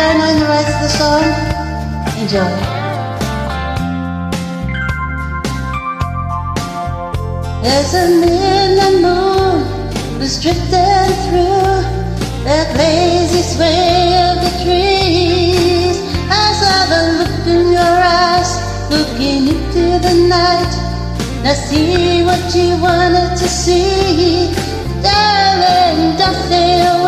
turn when he writes the song. Enjoy. There's a midnight moon who's drifting through that lazy sway of the trees. I saw the look in your eyes, looking into the night. Now see what you wanted to see, darling, don't stay away.